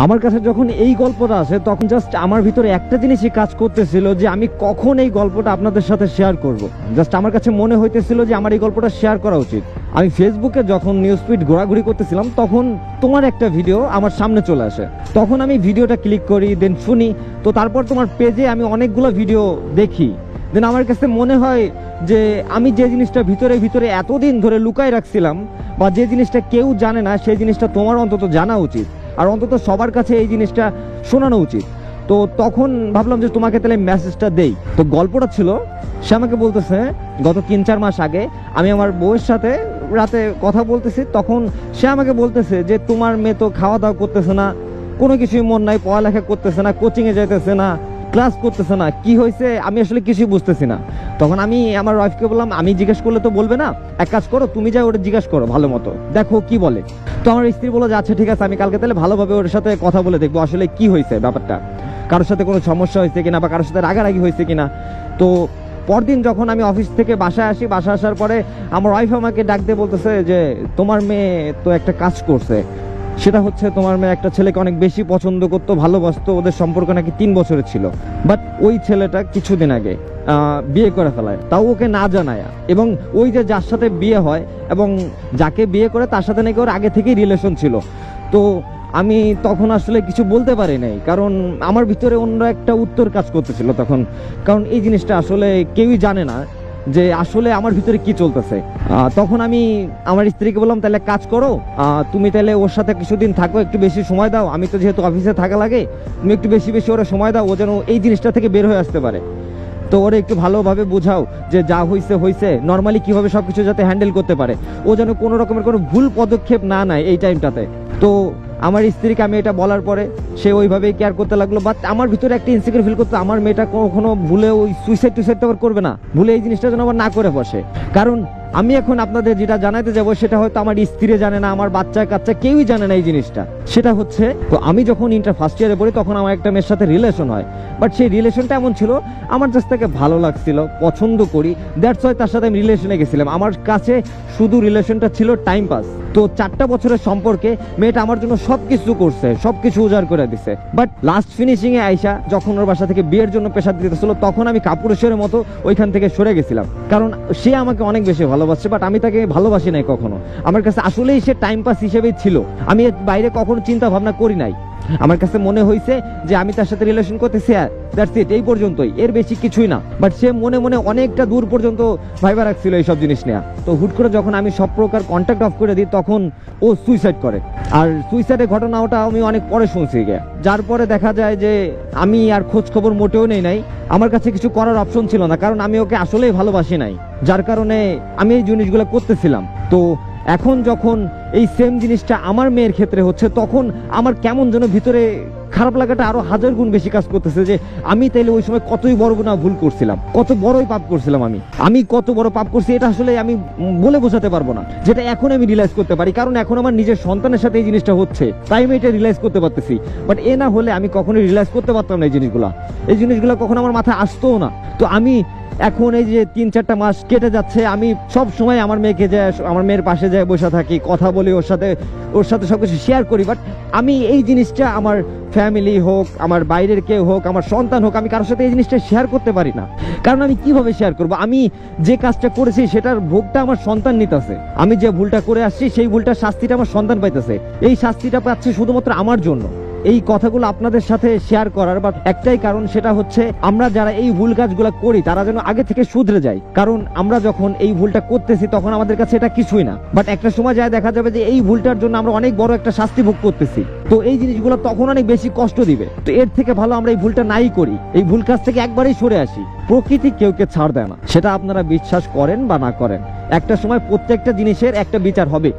আমার কাছে যখন এই গল্পটা আসে তখন জাস্ট আমার ভিতরে একটা জিনিসই কাজ করতেছিল যে আমি কখন এই গল্পটা আপনাদের সাথে শেয়ার করব। জাস্ট আমার কাছে মনে হইতেছিল যে আমার এই গল্পটা শেয়ার করা উচিত। আমি ফেসবুকে যখন নিউজ ফিড ঘোরাঘুরি করতেছিলাম তখন তোমার একটা ভিডিও আমার সামনে চলে আসে। তখন আমি ভিডিওটা ক্লিক করি, দেন শুনি। তো তারপর তোমার পেজে আমি অনেকগুলো ভিডিও দেখি। দেন আমার কাছে মনে হয় যে আমি যে জিনিসটা ভিতরে ভিতরে এতদিন ধরে লুকায় রাখছিলাম বা যে জিনিসটা কেউ জানে না সেই জিনিসটা তোমার অন্তত জানা উচিত, আর অন্তত সবার কাছে এই জিনিসটা শোনানো উচিত। তো তখন ভাবলাম যে তোমাকে তাহলে মেসেজটা দেই। তো গল্পটা ছিল, সে আমাকে বলতেছে গত 3-4 মাস আগে আমি আমার বউয়ের সাথে রাতে কথা বলতেছি, তখন সে আমাকে বলতেছে যে তোমার মেয়ে তো খাওয়া দাওয়া করতেছে না, কোনো কিছুই মন নাই, পড়ালেখা করতেছে না, কোচিংয়ে যাইতেছে না, ক্লাস করতেছে না, কি হয়েছে আমি আসলে কিছুই বুঝতেছি না। তখন আমি আমার ওয়াইফকে বললাম আমি জিজ্ঞেস করলে তো বলবে না, এক কাজ করো তুমি যাই ওটা জিজ্ঞেস করো ভালো মতো, দেখো কি বলে। তো আমার স্ত্রী বললো যে আচ্ছা ঠিক আছে, আমি কালকে তাহলে ভালোভাবে ওর সাথে কথা বলে দেখবো আসলে কি হয়েছে ব্যাপারটা, কারোর সাথে কোনো সমস্যা হয়েছে কিনা বা কারোর সাথে রাগারাগি হয়েছে কিনা। তো পরদিন যখন আমি অফিস থেকে বাসায় আসি, বাসায় আসার পরে আমার ওয়াইফ আমাকে ডাক দিয়ে বলতেছে যে তোমার মেয়ে তো একটা কাজ করছে, সেটা হচ্ছে তোমার মেয়ে একটা ছেলেকে অনেক বেশি পছন্দ করতো, ভালোবাসতো, ওদের সম্পর্ক নাকি 3 বছরের ছিল, বাট ওই ছেলেটা কিছুদিন আগে বিয়ে করে ফেলায়, তাও ওকে না জানায়। এবং ওই যে যার সাথে বিয়ে হয় এবং যাকে বিয়ে করে তার সাথে নাকি ওর আগে থেকেই রিলেশন ছিল। তো আমি তখন আসলে কিছু বলতে পারি নাই, কারণ আমার ভিতরে অন্য একটা উত্তর কাজ করতেছিল তখন, কারণ এই জিনিসটা আসলে কেউই জানে না যে আসলে আমার ভিতরে কি চলতেছে। তখন আমি আমার স্ত্রীকে বললাম তাহলে কাজ করো, তুমি তাহলে ওর সাথে কিছুদিন থাকো, একটু বেশি সময় দাও, আমি তো যেহেতু অফিসে থাকা লাগে, তুমি একটু বেশি বেশি ওরা সময় দাও, ও যেন এই জিনিসটা থেকে বের হয়ে আসতে পারে। তো ওরা একটু ভালোভাবে বোঝাও যে যা হয়েছে হয়েছে, নর্মালি কিভাবে সবকিছু যাতে হ্যান্ডেল করতে পারে, ও যেন কোনো রকমের কোনো ভুল পদক্ষেপ না নেয় এই টাইমটাতে। তো আমার স্ত্রীকে আমি এটা বলার পরে সে ওইভাবেই কেয়ার করতে লাগলো। বাট আমার ভিতরে একটা ইনসিকিউর ফিল করতো, আমার মেয়েটা কখনো ভুলে ওই সুইসাইড টুইসাইড আবার করবে না, ভুলে এই জিনিসটা যেন আবার না করে বসে। কারণ আমি এখন আপনাদের যেটা জানাইতে যাবো সেটা হয়তো আমার স্ত্রী জানে না, আমার বাচ্চা কাচ্চা কেউই জানে না এই জিনিসটা। সেটা হচ্ছে, তো আমি যখন ইন্টার ফার্স্ট ইয়ারে পড়ি তখন আমার একটা মেয়ের সাথে রিলেশন হয়, বাট সেই রিলেশনটা এমন ছিল আমার জাস্ট তাকে ভালো লাগছিল, পছন্দ করি, দ্যাটস ওয়াই তার সাথে আমি রিলেশনে গেছিলাম। আমার কাছে শুধু রিলেশনটা ছিল টাইম পাস। তো 4টা বছরের সম্পর্কে মেয়েটা আমার জন্য সবকিছু করছে, সবকিছু উজাড় করে দিছে। বাট লাস্ট ফিনিশিং এ আইসা যখন ওর বাসা থেকে বিয়ের জন্য প্রেসার দিতেছিল তখন আমি কাপুরেশ্বরের মতো ওইখান থেকে সরে গেছিলাম, কারণ সে আমাকে অনেক বেশি ভালোবাসছে, বাট আমি তাকে ভালোবাসি নাই কখনো। আমার কাছে আসলেই সে টাইম পাস হিসেবেই ছিল, আমি এর বাইরে কখনো চিন্তা ভাবনা করি নাই। আমার কাছে মনে হয়েছে যে আমি তার সাথে রিলেশন করতেছি, দ্যাটস ইট, এই পর্যন্তই, এর বেশি কিছুই না। বাট সে মনে মনে অনেকটা দূর পর্যন্ত ভাইবা রাখছিল এইসব জিনিস নিয়ে। তো হুট করে যখন আমি সব প্রকার কন্ট্যাক্ট অফ করে দিই তখন ও সুইসাইড করে। আর সুইসাইডের ঘটনা ওটা আমি অনেক পরে শুনছি গিয়ে, যার পরে দেখা যায় যে আমি আর খোঁজ খবর মোটেও নেই নাই। আমার কাছে কিছু করার অপশন ছিল না, কারণ আমি ওকে আসলেই ভালোবাসি নাই, যার কারণে আমি এই জিনিসগুলো করতেছিলাম। তো এখন যখন এই সেম জিনিসটা আমার মেয়ের ক্ষেত্রে হচ্ছে তখন আমার কেমন যেন ভিতরে খারাপ লাগাটা আরো 1000 গুণ বেশি কাজ করতেছে, যে আমি তাইলে ওই সময় কতই বড় না ভুল করছিলাম, কত বড়ই পাপ করছিলাম। আমি কত বড় পাপ করছি এটা আসলে আমি বলে বোঝাতে পারবো না, যেটা এখন আমি রিয়েলাইজ করতে পারি, কারণ এখন আমার নিজের সন্তানের সাথে এই জিনিসটা হচ্ছে তাই আমি এটা রিয়েলাইজ করতে পারতেছি। বাট এ না হলে আমি কখনোই রিয়েলাইজ করতে পারতাম না এই জিনিসগুলো কখনো আমার মাথায় আসতোও না। তো আমি এখন এই যে 3-4টা মাস কেটে যাচ্ছে, আমি সব সময় আমার মেয়েকে যায়, আমার মেয়ের পাশে যায় বসে থাকি, কথা বলি ওর সাথে সবকিছু শেয়ার করি। বাট আমি এই জিনিসটা আমার ফ্যামিলি হোক, আমার বাইরের কেউ হোক, আমার সন্তান হোক, আমি কারোর সাথে এই জিনিসটা শেয়ার করতে পারি না। কারণ আমি কিভাবে শেয়ার করব? আমি যে কাজটা করেছি সেটার ভোগটা আমার সন্তান নিতেছে, আমি যে ভুলটা করে আসছি সেই ভুলটার শাস্তিটা আমার সন্তান পাইতেছে, এই শাস্তিটা পাচ্ছে শুধুমাত্র আমার জন্য। এই কথাগুলো আপনাদের সাথে শেয়ার করার বা একটাই কারণ, সেটা হচ্ছে আমরা যারা এই ভুল কাজগুলো করি তারা যেন আগে থেকে শুধরে যায়। কারণ আমরা যখন এই ভুলটা করতেছি তখন আমাদের কাছে এটা কিছুই না, বাট একটা সময় যায় দেখা যাবে যে এই ভুলটার জন্য আমরা অনেক বড় একটা শাস্তি ভোগ করতেছি। তো এই জিনিসগুলো তখন অনেক বেশি কষ্ট দিবে। তো এর থেকে ভালো আমরা এই ভুলটা নাই করি, এই ভুল কাজ থেকে একবারেই সরে আসি। প্রকৃতি কেউকে ছাড় দেয় না, সেটা আপনারা বিশ্বাস করেন বা না করেন, একটা সময় প্রত্যেকটা জিনিসের একটা বিচার হবে।